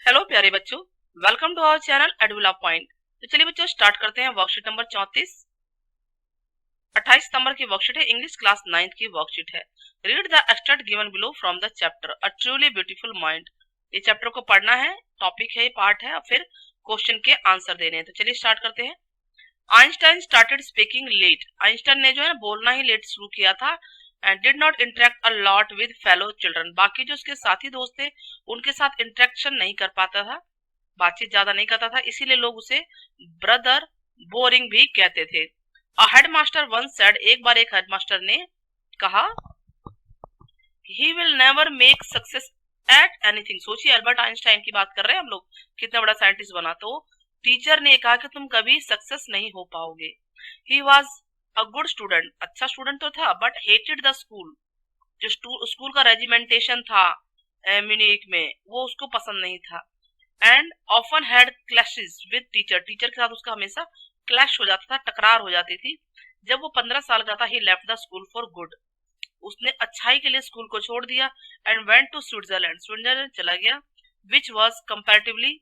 Hello प्यारे बच्चों, welcome to our channel Edvilla point. तो चलिए बच्चों स्टार्ट करते हैं। वर्कशीट नंबर 34 28 सितंबर की वर्कशीट है। इंग्लिश क्लास 9th की वर्कशीट है। Read the extract given below from the chapter a truly beautiful mind. ये चैप्टर को पढ़ना है, टॉपिक है, पार्ट है और फिर क्वेश्चन के आंसर देने हैं। तो चलिए स्टार्ट करते हैं। Einstein started speaking late. Einstein ने जो है बोलना ही लेट शुरू किया था and did not interact a lot with fellow children. बाकी जो उसके साथी दोस्त थे उनके साथ इंटरेक्शन नहीं कर पाता था, बातचीत ज्यादा नहीं करता था, इसीलिए लोग उसे ब्रदर बोरिंग भी कहते थे। अ हेडमास्टर वंस सेड, एक बार एक हेडमास्टर ने कहा, he will never make success at anything. सोचिए अल्बर्ट आइंस्टाइन की बात कर रहे हैं हम लोग, कितना बड़ा साइंटिस्ट बना। तो टीचर ने कहा कि तुम कभी सक्सेस नहीं हो पाओगे। He was a good student, अच्छा स्टूडेंट तो था, बट हेटेड द स्कूल। जो स्कूल का रेजिमेंटेशन था म्यूनिख में, वो उसको पसंद नहीं था। And often had clashes with teacher, teacher के साथ उसका हमेशा क्लैश हो जाता था, टकरार हो जाती थी। जब वो 15 साल का था, he left the school for good. उसने अच्छाई के लिए स्कूल को छोड़ दिया and went to Switzerland, Switzerland चला गया, विच वॉज कंपैरेटिवली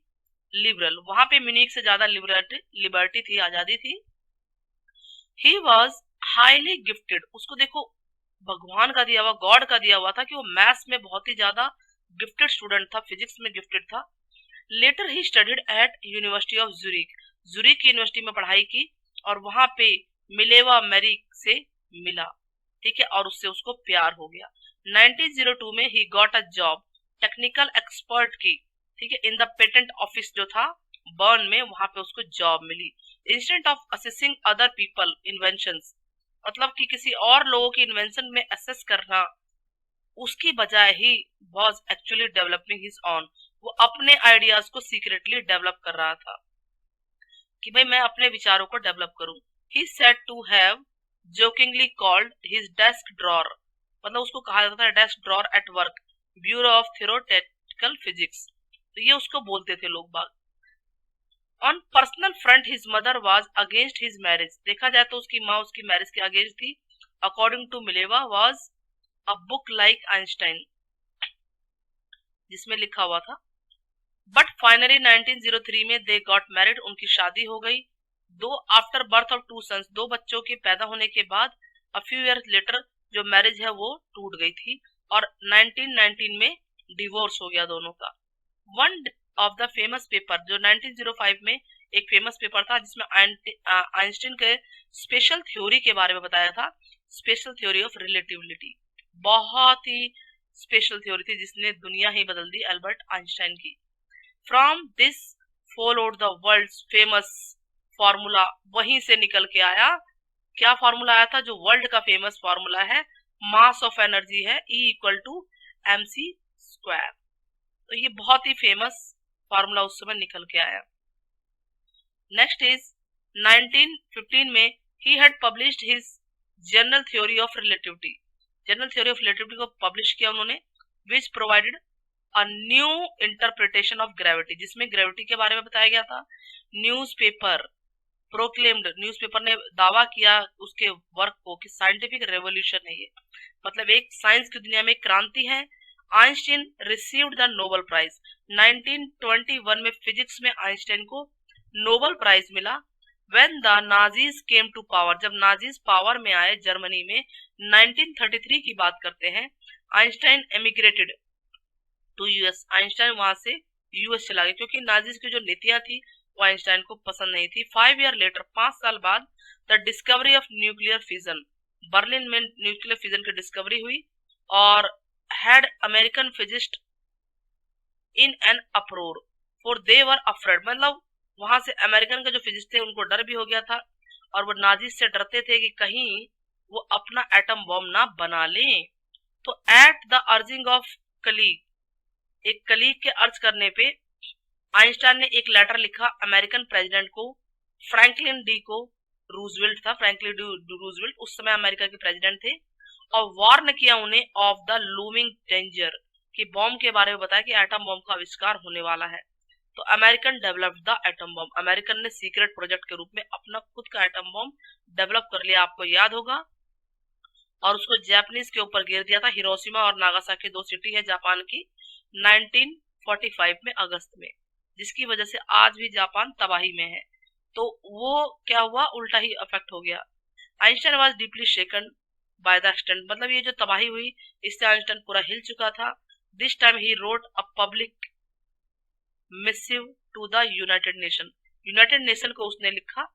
लिबरल। वहां पे म्यूनिख से ज्यादा लिबर्टी थी, आजादी थी। ही वॉज हाईली गिफ्टेड, उसको देखो भगवान का दिया हुआ, गॉड का दिया हुआ था कि वो मैथ्स में बहुत ही ज्यादा गिफ्टेड स्टूडेंट था, फिजिक्स में गिफ्टेड था। Later he studied at university of Zurich, Zurich university में पढ़ाई की और वहां पे मिलेवा मेरिक से मिला, ठीक है, और उससे उसको प्यार हो गया। 1902 में he got a job technical expert की, ठीक है, इन द पेटेंट ऑफिस जो था बर्न में, वहां पे उसको जॉब मिली। Instead of assessing other people inventions, मतलब कि किसी और लोगों की इन्वेंशन में असेस करना, उसकी बजाय he was actually developing his on, वो अपने आइडियाज को सीक्रेटली डेवलप कर रहा था कि भाई मैं अपने विचारों को डेवलप करूं। He said to have jokingly called his desk drawer, मतलब उसको कहा जाता था desk drawer at work, bureau of theoretical physics. तो ये उसको बोलते थे लोग बाग। On personal front his mother was against his marriage, देखा जाए तो उसकी माँ उसकी मैरिज के अगेंस्ट थी। According to Mileva was a book like Einstein, जिसमें लिखा हुआ था। बट फाइनली 1903 में दे गॉट मैरिड, उनकी शादी हो गई। दो after birth of two sons, दो बच्चों के पैदा होने के बाद, अ फ्यू ईयर्स लेटर जो मैरिज है वो टूट गई थी और 1919 में डिवोर्स हो गया दोनों का। One of the famous paper, जो 1905 में एक फेमस पेपर था जिसमें आइंस्टीन के स्पेशल थ्योरी के बारे में बताया था, स्पेशल थ्योरी ऑफ रिलेटिविटी। बहुत ही स्पेशल थ्योरी थी जिसने दुनिया ही बदल दी, अल्बर्ट आइंस्टाइन की। From this followed the world famous formula, वहीं से निकल के आया, क्या फॉर्मूला आया था, जो वर्ल्ड का फेमस फॉर्मूला है, मास ऑफ एनर्जी है E equal to mc square. तो ये बहुत ही फेमस फॉर्मूला उस समय निकल के आया। नेक्स्ट इज 1915 में he had published his general theory of relativity, general theory of relativity को पब्लिश किया उन्होंने, which provided a new interpretation of gravity, जिसमें ग्रेविटी के बारे में बताया गया था। न्यूज़पेपर प्रोक्लेम्ड, न्यूज़पेपर ने दावा किया उसके वर्क को कि साइंटिफिक रेवोल्यूशन है ये, मतलब एक साइंस की दुनिया में क्रांति है। Einstein received the Nobel prize, 1921 में फिजिक्स में आइंस्टाइन को नोबेल प्राइज मिला। When the Nazis came to power, जब नाजीज पावर में आए जर्मनी में, 1933 की बात करते हैं, Einstein emigrated to US, Einstein वहां से यूएस चला गया क्योंकि नाजीज की जो नीतियां थी वो आइंस्टाइन को पसंद नहीं थी। 5 ईयर लेटर, 5 साल बाद, the discovery of nuclear fission, Berlin में न्यूक्लियर फिजन की डिस्कवरी हुई और had American physicist in an अप्रोर for they were afraid, मतलब वहां से अमेरिकन के जो फिजिस्ट थे उनको डर भी हो गया था और वो नाजीज से डरते थे कि कहीं वो अपना एटम बॉम्ब ना बना लें। तो at the urging of colleague, एक कलीग के अर्ज करने पे आइंस्टाइन ने एक लेटर लिखा अमेरिकन प्रेसिडेंट को, फ्रैंकलिन डी को, रूजवेल्ट था, फ्रैंकलिन डी रूजवेल्ट उस समय अमेरिका के प्रेसिडेंट थे, और वार्न किया उन्हें ऑफ द लूमिंग डेंजर, कि बॉम्ब के बारे में बताया कि एटम बॉम्ब का आविष्कार होने वाला है। तो American developed the atom bomb, American ने सीक्रेट प्रोजेक्ट के रूप में अपना खुद का एटम बॉम्ब डेवलप कर लिया, आपको याद होगा, और उसको जापानीज के ऊपर गिर दिया था। हिरोशिमा और नागासाकी दो सिटी है जापान की। 19 1945 में अगस्त में, जिसकी वजह से आज भी जापान तबाही में है। तो वो क्या हुआ, उल्टा ही अफेक्ट हो गया। Einstein was deeply shaken by the extent, मतलब ये जो तबाही हुई इससे आइंस्टाइन पूरा हिल चुका था। This time he wrote a public missive to the United Nation को उसने लिखा।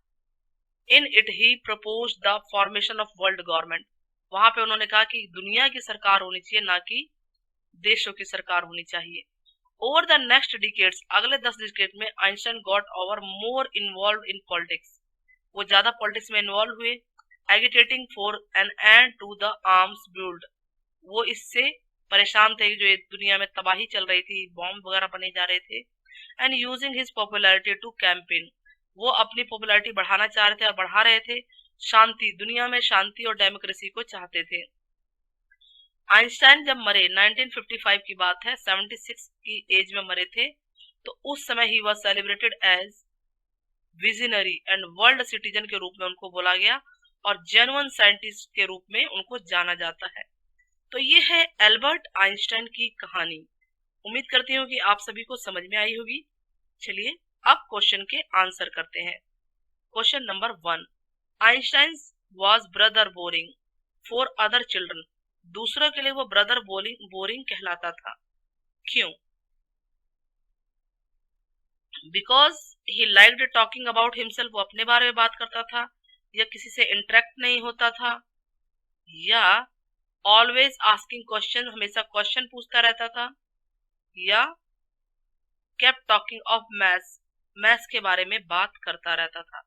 In it he propose the formation of world government. वहां पे उन्होंने कहा कि दुनिया की सरकार होनी चाहिए, ना कि देशों की सरकार होनी चाहिए। ओवर द नेक्स्ट डिकेड्स, अगले 10 डिकेड में Einstein got over more involve in politics, वो ज्यादा पॉलिटिक्स में इन्वॉल्व हुए। Agitating for an end to the arms build, वो इससे परेशान थे जो दुनिया में तबाही चल रही थी, बॉम्ब वगैरह बने जा रहे थे। And using his popularity to campaign, वो अपनी पॉपुलैरिटी बढ़ाना चाह रहे थे और बढ़ा रहे थे। शांति, दुनिया में शांति और डेमोक्रेसी को चाहते थे। आइंस्टाइन जब मरे, 1955 की बात है, 76 की एज में मरे थे। तो उस समय he was celebrated as visionary and world citizen के रूप में उनको बोला गया और जेन्युइन साइंटिस्ट के रूप में उनको जाना जाता है। तो ये है एल्बर्ट आइंस्टाइन की कहानी। उम्मीद करती हूँ कि आप सभी को समझ में आई होगी। चलिए अब क्वेश्चन के आंसर करते हैं। Question number 1, Einstein was brother boring for other children, दूसरों के लिए वो ब्रदर बोरिंग कहलाता था। क्यों? Because he liked talking about himself, वो अपने बारे में बात करता था, या किसी से इंटरेक्ट नहीं होता था, या ऑलवेज आस्किंग क्वेश्चन, हमेशा क्वेश्चन पूछता रहता था, या केप्ट टॉकिंग ऑफ मैथ्स के बारे में बात करता रहता था।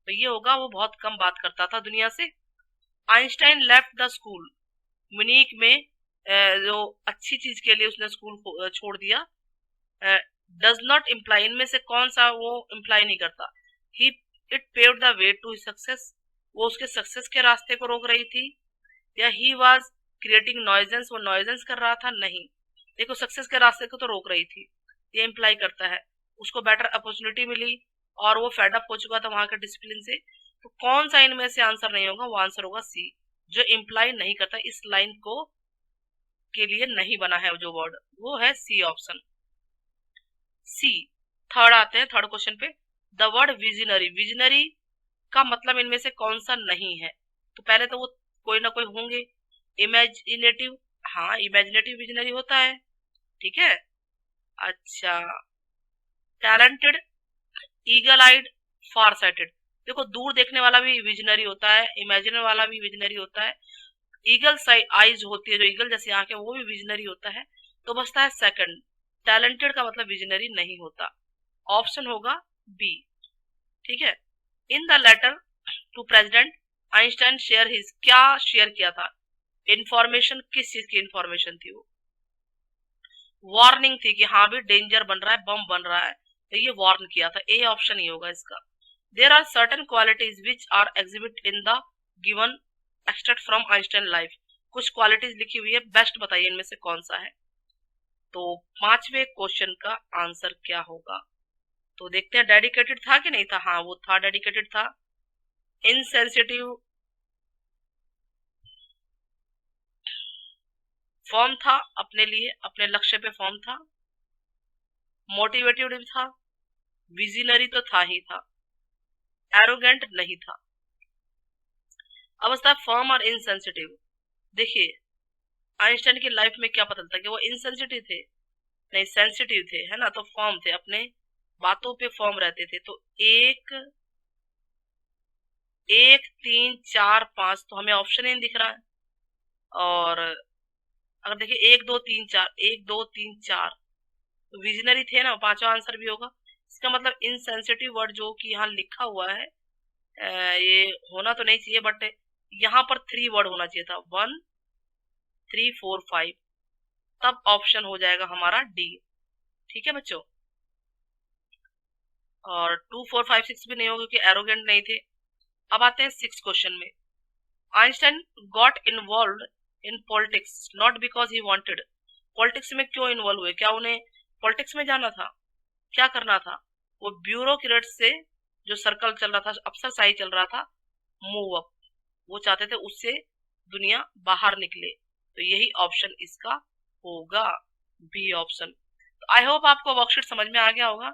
तो ये होगा वो बहुत कम बात करता था दुनिया से। Einstein left the school, Munich में जो अच्छी चीज के लिए उसने स्कूल को छोड़ दिया। डज नॉट इम्प्लाई, इनमें से कौन सा वो इम्प्लाई नहीं करता। He it paved the way to success, वो उसके सक्सेस के रास्ते को रोक रही थी। या ही वाज क्रिएटिंग नॉइजेंस, वो नॉइजेंस कर रहा था, नहीं, देखो सक्सेस के रास्ते को तो रोक रही थी, ये इम्प्लाई करता है। उसको बेटर अपॉर्चुनिटी मिली और वो फेड अप हो चुका था वहां के डिसिप्लिन से। तो कौन सा इनमें से आंसर नहीं होगा, वो आंसर होगा सी, जो इम्प्लाई नहीं करता, इस लाइन को के लिए नहीं बना है जो वर्ड, वो है सी ऑप्शन, सी। थर्ड आते हैं, थर्ड क्वेश्चन पे। द वर्ड विजनरी, विजनरी का मतलब इनमें से कौन सा नहीं है? तो पहले तो वो कोई ना कोई होंगे। इमेजिनेटिव, हाँ इमेजिनेटिव विजनरी होता है, ठीक है। अच्छा, टैलेंटेड, ईगल आइड, फार साइटेड, देखो दूर देखने वाला भी विजनरी होता है, इमेजिनरी वाला भी विजनरी होता है। ईगल आईज होती है, जो ईगल जैसी आंखें, वो भी विजनरी होता है। तो बचता है सेकंड, टैलेंटेड का मतलब विजनरी नहीं होता, ऑप्शन होगा बी, ठीक है। In the letter to president Einstein share his, क्या शेयर किया था? इंफॉर्मेशन, किस चीज की इंफॉर्मेशन थी वो? वार्निंग थी कि हाँ भी डेंजर बन रहा है, बम बन रहा है, तो ये वार्न किया था, ए ऑप्शन ही होगा इसका। There are certain qualities which are exhibit in the given extract from Einstein life, कुछ क्वालिटीज लिखी हुई है, बेस्ट बताइए इनमें से कौन सा है। तो पांचवे क्वेश्चन का आंसर क्या होगा? तो देखते हैं, डेडिकेटेड था कि नहीं था? हाँ वो था, डेडिकेटेड था। इनसेंसिटिव, फॉर्म था, अपने लिए अपने लक्ष्य पे फॉर्म था। मोटिवेटेड था, विजनरी तो था ही था, एरोगेंट नहीं था। अवस्था फॉर्म और इनसेंसिटिव, देखिए आइंस्टाइन की लाइफ में क्या पता चलता कि वो इनसेंसिटिव थे? नहीं, सेंसिटिव थे, है ना। तो फॉर्म थे, अपने बातों पे फॉर्म रहते थे। तो एक 1 3 4 5, तो हमें ऑप्शन ही नहीं दिख रहा है। और अगर देखिए 1 2 3 4, 1 2 3 4, तो विजनरी थे ना, पांचवा आंसर भी होगा। इसका मतलब इनसेंसिटिव वर्ड जो कि यहाँ लिखा हुआ है, ये होना तो नहीं चाहिए, बट यहाँ पर 3 वर्ड होना चाहिए था, 1 3 4 5, तब ऑप्शन हो जाएगा हमारा डी, ठीक है बच्चों। और 2 4 5 6 भी नहीं होगा क्योंकि एरोगेंट नहीं थे। अब आते हैं 6 क्वेश्चन में। Einstein got involve in politics not because he wanted, politics में क्यों इन्वॉल्व हुए? क्या उन्हें पॉलिटिक्स में जाना था? क्या करना था? वो ब्यूरोक्रेट से जो सर्कल चल रहा था, अफसरशाही चल रहा था, मूव अप, वो चाहते थे उससे दुनिया बाहर निकले। तो यही ऑप्शन इसका होगा, बी ऑप्शन। तो आई होप आपको वर्कशीट समझ में आ गया होगा।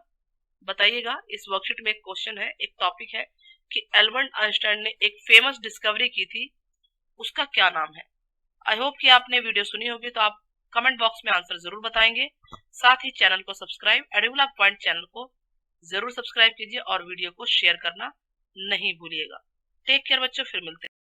बताइएगा, इस वर्कशीट में एक क्वेश्चन है, एक टॉपिक है कि एल्बर्ट आइंस्टाइन ने एक फेमस डिस्कवरी की थी, उसका क्या नाम है। आई होप कि आपने वीडियो सुनी होगी, तो आप कमेंट बॉक्स में आंसर जरूर बताएंगे। साथ ही चैनल को सब्सक्राइब, एडुलॉग पॉइंट चैनल को जरूर सब्सक्राइब कीजिए और वीडियो को शेयर करना नहीं भूलिएगा। टेक केयर बच्चों, फिर मिलते हैं।